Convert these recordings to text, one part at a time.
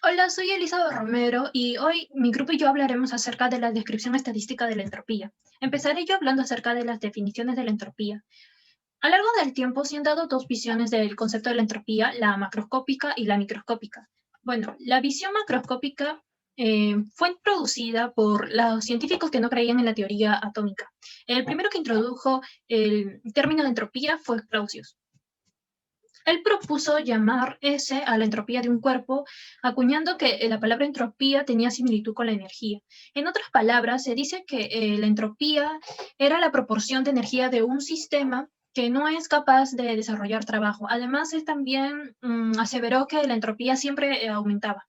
Hola, soy Elizabeth Romero y hoy mi grupo y yo hablaremos acerca de la descripción estadística de la entropía. Empezaré yo hablando acerca de las definiciones de la entropía. A lo largo del tiempo se han dado dos visiones del concepto de la entropía, la macroscópica y la microscópica. Bueno, la visión macroscópica fue introducida por los científicos que no creían en la teoría atómica. El primero que introdujo el término de entropía fue Clausius. Él propuso llamar S a la entropía de un cuerpo, acuñando que la palabra entropía tenía similitud con la energía. En otras palabras, se dice que la entropía era la proporción de energía de un sistema que no es capaz de desarrollar trabajo. Además, él también aseveró que la entropía siempre aumentaba.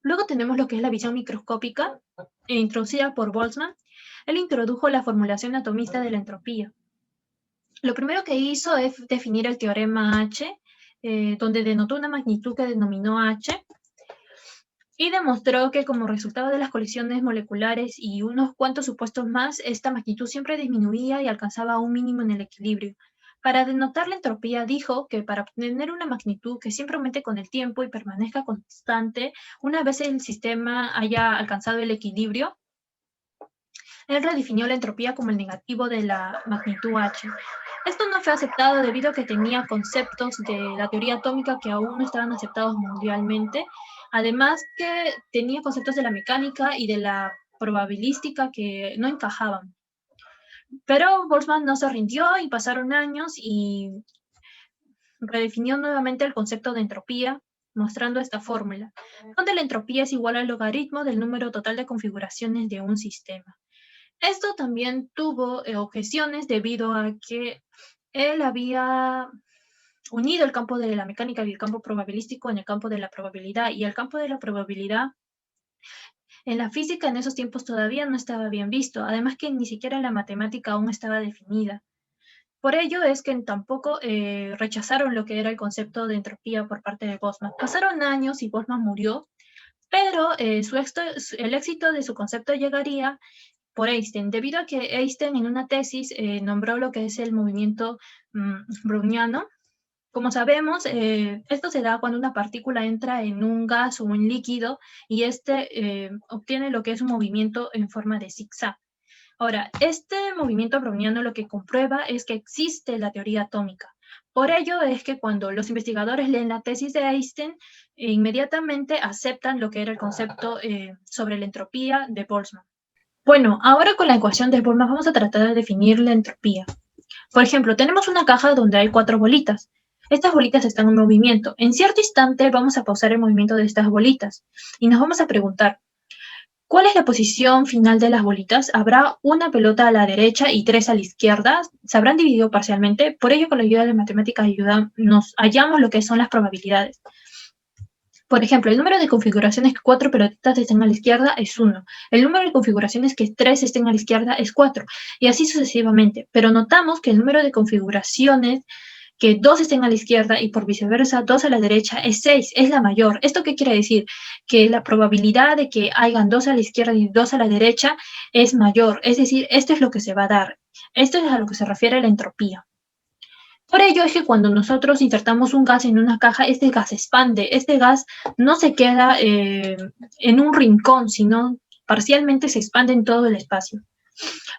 Luego tenemos lo que es la visión microscópica, introducida por Boltzmann. Él introdujo la formulación atomista de la entropía. Lo primero que hizo es definir el teorema H, donde denotó una magnitud que denominó H, y demostró que como resultado de las colisiones moleculares y unos cuantos supuestos más, esta magnitud siempre disminuía y alcanzaba un mínimo en el equilibrio. Para denotar la entropía, dijo que para obtener una magnitud que siempre aumente con el tiempo y permanezca constante, una vez el sistema haya alcanzado el equilibrio, él redefinió la entropía como el negativo de la magnitud H. Esto no fue aceptado debido a que tenía conceptos de la teoría atómica que aún no estaban aceptados mundialmente, además que tenía conceptos de la mecánica y de la probabilística que no encajaban. Pero Boltzmann no se rindió y pasaron años y redefinió nuevamente el concepto de entropía, mostrando esta fórmula, donde la entropía es igual al logaritmo del número total de configuraciones de un sistema. Esto también tuvo objeciones debido a que él había unido el campo de la mecánica y el campo probabilístico en el campo de la probabilidad, y el campo de la probabilidad en la física en esos tiempos todavía no estaba bien visto, además que ni siquiera la matemática aún estaba definida. Por ello es que tampoco rechazaron lo que era el concepto de entropía por parte de Boltzmann. Pasaron años y Boltzmann murió, pero el éxito de su concepto llegaría por Einstein, debido a que Einstein en una tesis nombró lo que es el movimiento browniano. Como sabemos, esto se da cuando una partícula entra en un gas o un líquido y obtiene lo que es un movimiento en forma de zigzag. Ahora, este movimiento browniano lo que comprueba es que existe la teoría atómica. Por ello es que cuando los investigadores leen la tesis de Einstein, inmediatamente aceptan lo que era el concepto sobre la entropía de Boltzmann. Bueno, ahora con la ecuación de Boltzmann vamos a tratar de definir la entropía. Por ejemplo, tenemos una caja donde hay 4 bolitas. Estas bolitas están en movimiento. En cierto instante vamos a pausar el movimiento de estas bolitas y nos vamos a preguntar, ¿cuál es la posición final de las bolitas? ¿Habrá una pelota a la derecha y 3 a la izquierda? ¿Se habrán dividido parcialmente? Por ello, con la ayuda de matemáticas nos hallamos lo que son las probabilidades. Por ejemplo, el número de configuraciones que 4 pelotitas estén a la izquierda es 1. El número de configuraciones que 3 estén a la izquierda es 4. Y así sucesivamente. Pero notamos que el número de configuraciones que 2 estén a la izquierda y por viceversa 2 a la derecha es 6, es la mayor. ¿Esto qué quiere decir? Que la probabilidad de que hayan 2 a la izquierda y 2 a la derecha es mayor. Es decir, esto es lo que se va a dar. Esto es a lo que se refiere la entropía. Por ello es que cuando nosotros insertamos un gas en una caja, este gas se expande. Este gas no se queda en un rincón, sino parcialmente se expande en todo el espacio.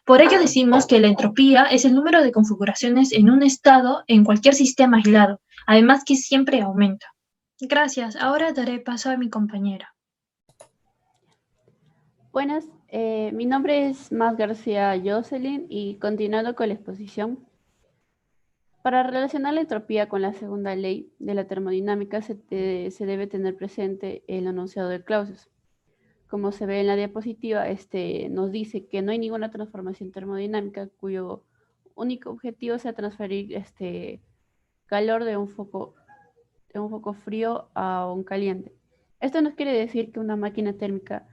Por ello decimos que la entropía es el número de configuraciones en un estado en cualquier sistema aislado, además que siempre aumenta. Gracias. Ahora daré paso a mi compañera. Buenas, mi nombre es Más García Jocelyn y continuando con la exposición, para relacionar la entropía con la segunda ley de la termodinámica se debe tener presente el enunciado de Clausius. Como se ve en la diapositiva, este nos dice que no hay ninguna transformación termodinámica cuyo único objetivo sea transferir calor de un foco frío a un caliente. Esto no quiere decir que una máquina térmica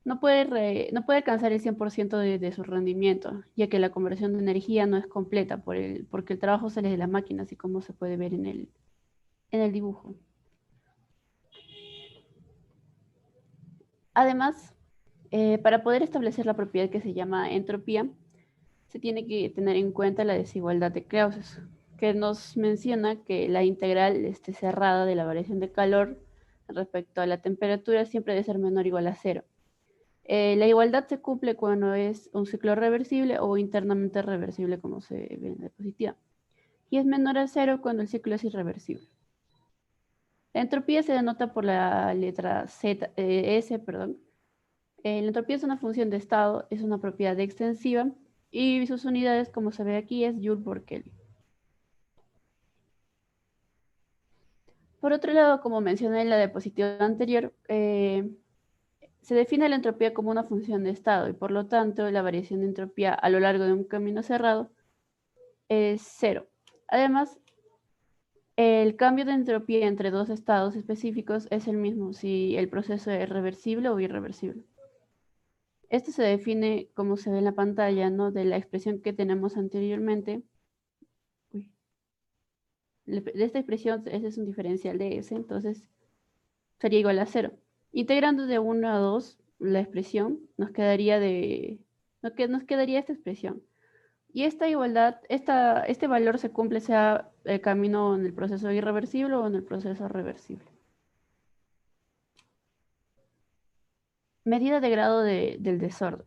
no puede alcanzar el 100% de su rendimiento, ya que la conversión de energía no es completa porque el trabajo sale de la máquina, así como se puede ver en el dibujo. Además, para poder establecer la propiedad que se llama entropía, se tiene que tener en cuenta la desigualdad de Clausius, que nos menciona que la integral cerrada de la variación de calor respecto a la temperatura siempre debe ser menor o igual a cero. La igualdad se cumple cuando es un ciclo reversible o internamente reversible, como se ve en la diapositiva. Y es menor a cero cuando el ciclo es irreversible. La entropía se denota por la letra S, perdón. La entropía es una función de estado, es una propiedad extensiva y sus unidades, como se ve aquí, es Joule por Kelvin. Por otro lado, como mencioné en la diapositiva anterior, se define la entropía como una función de estado y por lo tanto la variación de entropía a lo largo de un camino cerrado es cero. Además, el cambio de entropía entre dos estados específicos es el mismo si el proceso es reversible o irreversible. Esto se define, como se ve en la pantalla, ¿no? De la expresión que tenemos anteriormente. De esta expresión, ese es un diferencial de S, entonces sería igual a cero. Integrando de 1 a 2 la expresión, nos quedaría esta expresión. Y esta igualdad, este valor se cumple sea el camino en el proceso irreversible o en el proceso reversible. Medida de grado del desorden.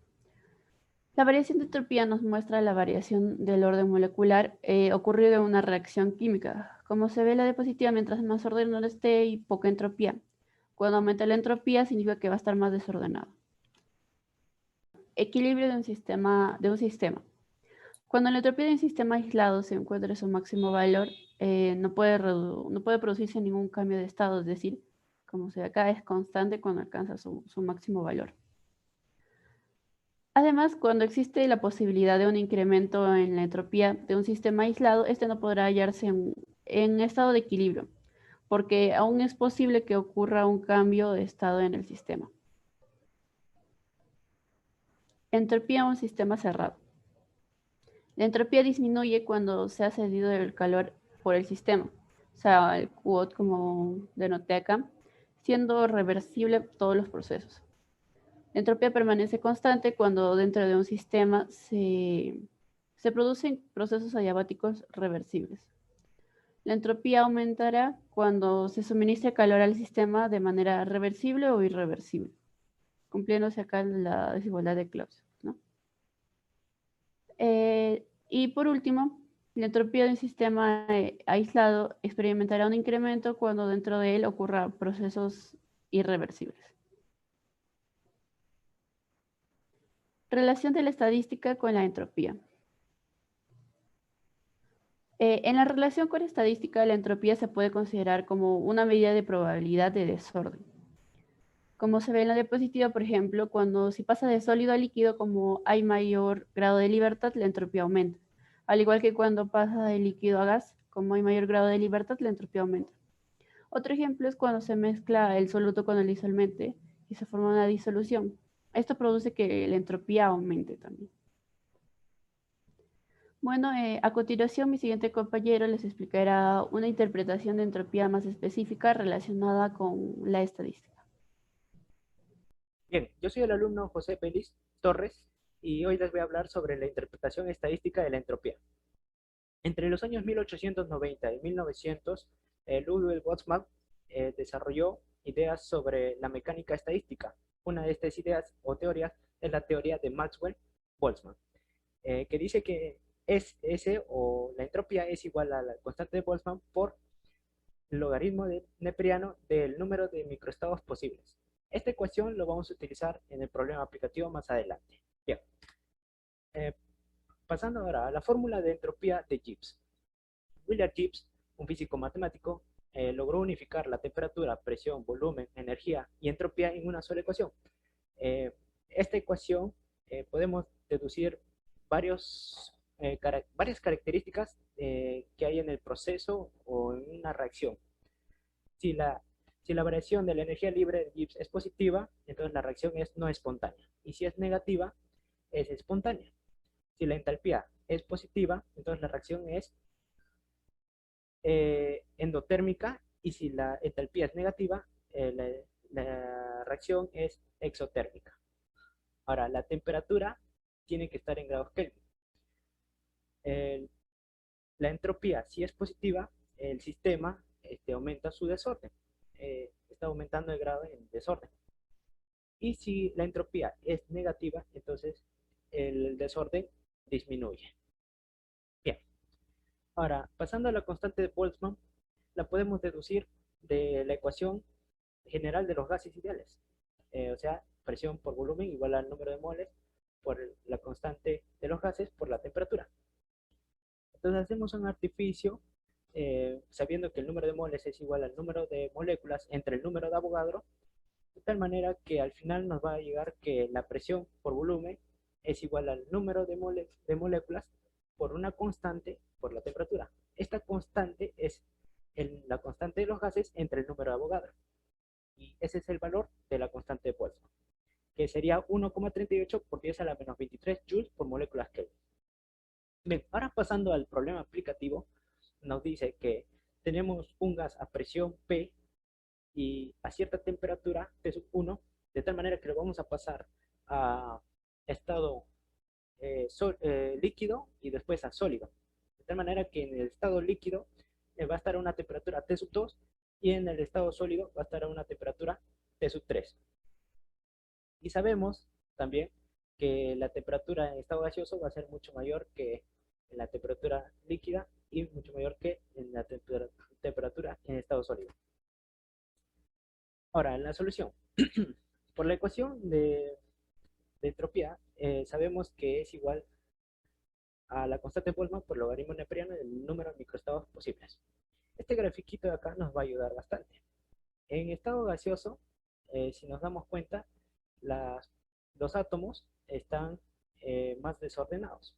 La variación de entropía nos muestra la variación del orden molecular ocurrido en una reacción química. Como se ve en la diapositiva, mientras más ordenado esté y poca entropía. Cuando aumenta la entropía significa que va a estar más desordenado. Equilibrio de un sistema. Cuando la entropía de un sistema aislado se encuentra en su máximo valor, no puede producirse ningún cambio de estado, es decir, como se ve acá, es constante cuando alcanza su máximo valor. Además, cuando existe la posibilidad de un incremento en la entropía de un sistema aislado, este no podrá hallarse en estado de equilibrio, porque aún es posible que ocurra un cambio de estado en el sistema. Entropía en un sistema cerrado. La entropía disminuye cuando se ha cedido el calor por el sistema, o sea, el QOT como denoté acá, siendo reversible todos los procesos. La entropía permanece constante cuando dentro de un sistema se producen procesos adiabáticos reversibles. La entropía aumentará cuando se suministre calor al sistema de manera reversible o irreversible, cumpliéndose acá la desigualdad de Clausius, ¿no? Y por último, la entropía de un sistema aislado experimentará un incremento cuando dentro de él ocurran procesos irreversibles. Relación de la estadística con la entropía. En la relación con estadística, la entropía se puede considerar como una medida de probabilidad de desorden. Como se ve en la diapositiva, por ejemplo, cuando si pasa de sólido a líquido, como hay mayor grado de libertad, la entropía aumenta. Al igual que cuando pasa de líquido a gas, como hay mayor grado de libertad, la entropía aumenta. Otro ejemplo es cuando se mezcla el soluto con el disolvente y se forma una disolución. Esto produce que la entropía aumente también. Bueno, a continuación mi siguiente compañero les explicará una interpretación de entropía más específica relacionada con la estadística. Bien, yo soy el alumno José Pelis Torres y hoy les voy a hablar sobre la interpretación estadística de la entropía. Entre los años 1890 y 1900, Ludwig Boltzmann desarrolló ideas sobre la mecánica estadística. Una de estas ideas o teorías es la teoría de Maxwell-Boltzmann, que dice que la entropía es igual a la constante de Boltzmann por el logaritmo neperiano del número de microestados posibles. Esta ecuación lo vamos a utilizar en el problema aplicativo más adelante. Bien, pasando ahora a la fórmula de entropía de Gibbs. William Gibbs, un físico matemático, logró unificar la temperatura, presión, volumen, energía y entropía en una sola ecuación. Esta ecuación podemos deducir varias características que hay en el proceso o en una reacción. Si la variación de la energía libre de Gibbs es positiva, entonces la reacción es no espontánea. Y si es negativa, es espontánea. Si la entalpía es positiva, entonces la reacción es endotérmica. Y si la entalpía es negativa, la reacción es exotérmica. Ahora, la temperatura tiene que estar en grados Kelvin. La entropía, si es positiva, el sistema aumenta su desorden. está aumentando el grado en desorden. Y si la entropía es negativa, entonces el desorden disminuye. Bien, ahora pasando a la constante de Boltzmann, la podemos deducir de la ecuación general de los gases ideales. O sea, presión por volumen igual al número de moles por la constante de los gases por la temperatura. Entonces hacemos un artificio sabiendo que el número de moles es igual al número de moléculas entre el número de Avogadro, de tal manera que al final nos va a llegar que la presión por volumen es igual al número de moléculas por una constante por la temperatura. Esta constante es la constante de los gases entre el número de Avogadro. Y ese es el valor de la constante de Boltzmann, que sería 1,38 por 10 a la menos 23 joules por moléculas Kelvin. Bien, ahora pasando al problema aplicativo, nos dice que tenemos un gas a presión P y a cierta temperatura T1, de tal manera que lo vamos a pasar a estado líquido y después a sólido. De tal manera que en el estado líquido va a estar a una temperatura T2 y en el estado sólido va a estar a una temperatura T3. Y sabemos también que la temperatura en estado gaseoso va a ser mucho mayor que en la temperatura líquida y mucho mayor que en la temperatura en estado sólido. Ahora, en la solución. Por la ecuación de entropía, sabemos que es igual a la constante de Boltzmann por logaritmo neperiano del número de microestados posibles. Este grafiquito de acá nos va a ayudar bastante. En estado gaseoso, si nos damos cuenta, los átomos están más desordenados.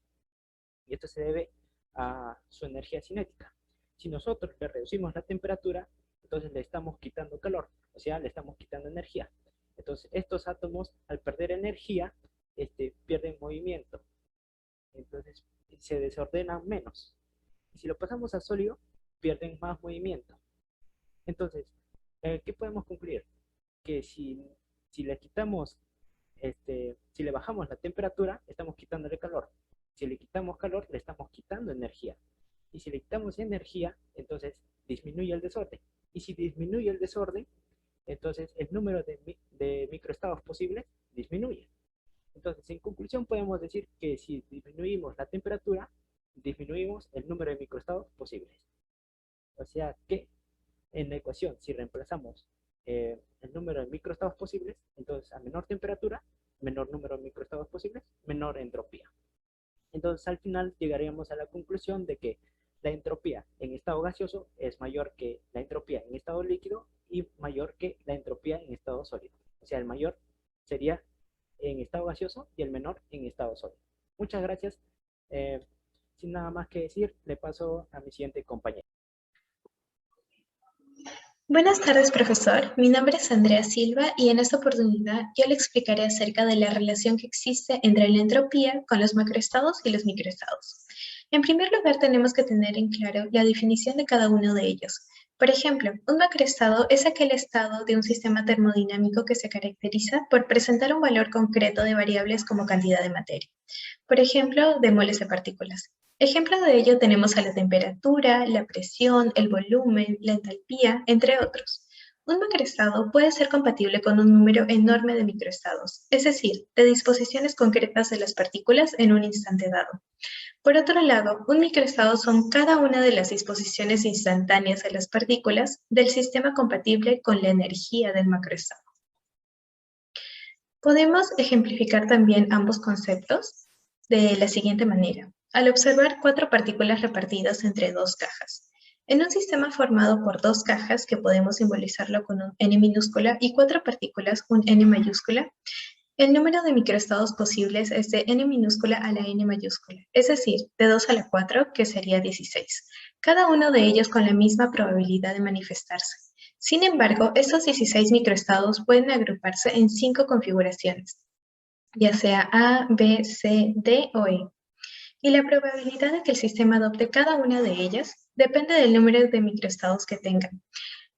Y esto se debe a su energía cinética. Si nosotros le reducimos la temperatura, entonces le estamos quitando calor, o sea, le estamos quitando energía. Entonces, estos átomos, al perder energía, pierden movimiento. Entonces, se desordenan menos. Y si lo pasamos a sólido, pierden más movimiento. Entonces, ¿qué podemos concluir? Que si le quitamos, si le bajamos la temperatura, estamos quitándole calor. Si le quitamos calor, le estamos quitando energía. Y si le quitamos energía, entonces disminuye el desorden. Y si disminuye el desorden, entonces el número de microestados posibles disminuye. Entonces, en conclusión, podemos decir que si disminuimos la temperatura, disminuimos el número de microestados posibles. O sea que en la ecuación, si reemplazamos el número de microestados posibles, entonces a menor temperatura, menor número de microestados posibles, menor entropía. Entonces al final llegaríamos a la conclusión de que la entropía en estado gaseoso es mayor que la entropía en estado líquido y mayor que la entropía en estado sólido. O sea, el mayor sería en estado gaseoso y el menor en estado sólido. Muchas gracias. Sin nada más que decir, le paso a mi siguiente compañero. Buenas tardes, profesor. Mi nombre es Andrea Silva y en esta oportunidad yo le explicaré acerca de la relación que existe entre la entropía con los macroestados y los microestados. En primer lugar, tenemos que tener en claro la definición de cada uno de ellos. Por ejemplo, un macroestado es aquel estado de un sistema termodinámico que se caracteriza por presentar un valor concreto de variables como cantidad de materia. Por ejemplo, de moles de partículas. Ejemplo de ello tenemos a la temperatura, la presión, el volumen, la entalpía, entre otros. Un macroestado puede ser compatible con un número enorme de microestados, es decir, de disposiciones concretas de las partículas en un instante dado. Por otro lado, un microestado son cada una de las disposiciones instantáneas de las partículas del sistema compatible con la energía del macroestado. Podemos ejemplificar también ambos conceptos de la siguiente manera. Al observar 4 partículas repartidas entre 2 cajas. En un sistema formado por 2 cajas, que podemos simbolizarlo con un n minúscula, y 4 partículas, un n mayúscula, el número de microestados posibles es de n minúscula a la n mayúscula, es decir, de 2 a la 4, que sería 16. Cada uno de ellos con la misma probabilidad de manifestarse. Sin embargo, estos 16 microestados pueden agruparse en 5 configuraciones, ya sea A, B, C, D o E. Y la probabilidad de que el sistema adopte cada una de ellas depende del número de microestados que tengan.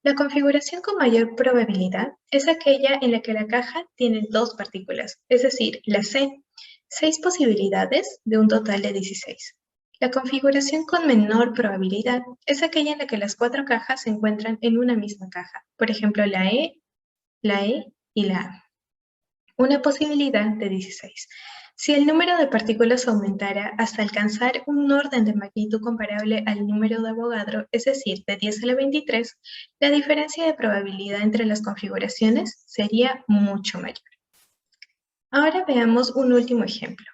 La configuración con mayor probabilidad es aquella en la que la caja tiene 2 partículas, es decir, la C, 6 posibilidades de un total de 16. La configuración con menor probabilidad es aquella en la que las 4 cajas se encuentran en una misma caja, por ejemplo la E y la A. Una posibilidad de 16. Si el número de partículas aumentara hasta alcanzar un orden de magnitud comparable al número de Avogadro, es decir, de 10 a la 23, la diferencia de probabilidad entre las configuraciones sería mucho mayor. Ahora veamos un último ejemplo.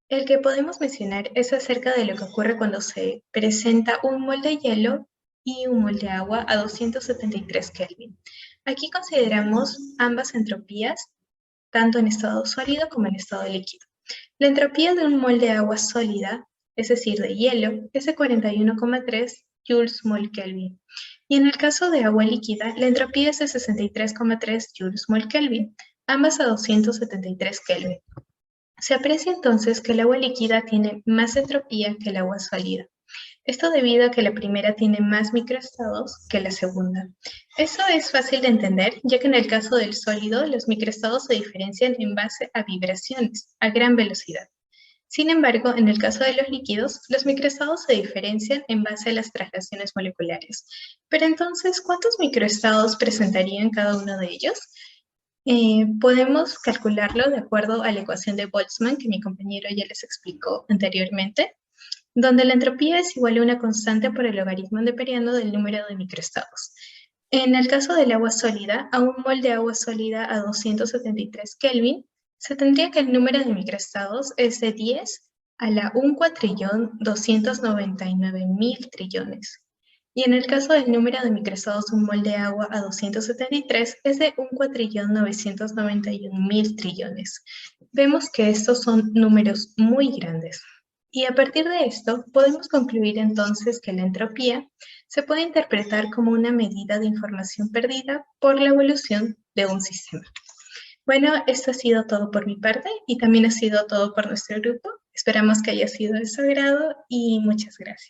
El que podemos mencionar es acerca de lo que ocurre cuando se presenta un mol de hielo y un mol de agua a 273 Kelvin. Aquí consideramos ambas entropías, tanto en estado sólido como en estado líquido. La entropía de un mol de agua sólida, es decir, de hielo, es de 41,3 joules mol Kelvin. Y en el caso de agua líquida, la entropía es de 63,3 joules mol Kelvin, ambas a 273 Kelvin. Se aprecia entonces que el agua líquida tiene más entropía que el agua sólida. Esto debido a que la primera tiene más microestados que la segunda. Eso es fácil de entender, ya que en el caso del sólido, los microestados se diferencian en base a vibraciones, a gran velocidad. Sin embargo, en el caso de los líquidos, los microestados se diferencian en base a las traslaciones moleculares. Pero entonces, ¿cuántos microestados presentarían cada uno de ellos? Podemos calcularlo de acuerdo a la ecuación de Boltzmann, que mi compañero ya les explicó anteriormente, donde la entropía es igual a una constante por el logaritmo neperiano del número de microestados. En el caso del agua sólida, a un mol de agua sólida a 273 Kelvin, se tendría que el número de microestados es de 10 a la 1.400.299.000 trillones. Y en el caso del número de microestados de un mol de agua a 273 es de 1.491.000 trillones. Vemos que estos son números muy grandes. Y a partir de esto, podemos concluir entonces que la entropía se puede interpretar como una medida de información perdida por la evolución de un sistema. Bueno, esto ha sido todo por mi parte y también ha sido todo por nuestro grupo. Esperamos que haya sido de su agrado y muchas gracias.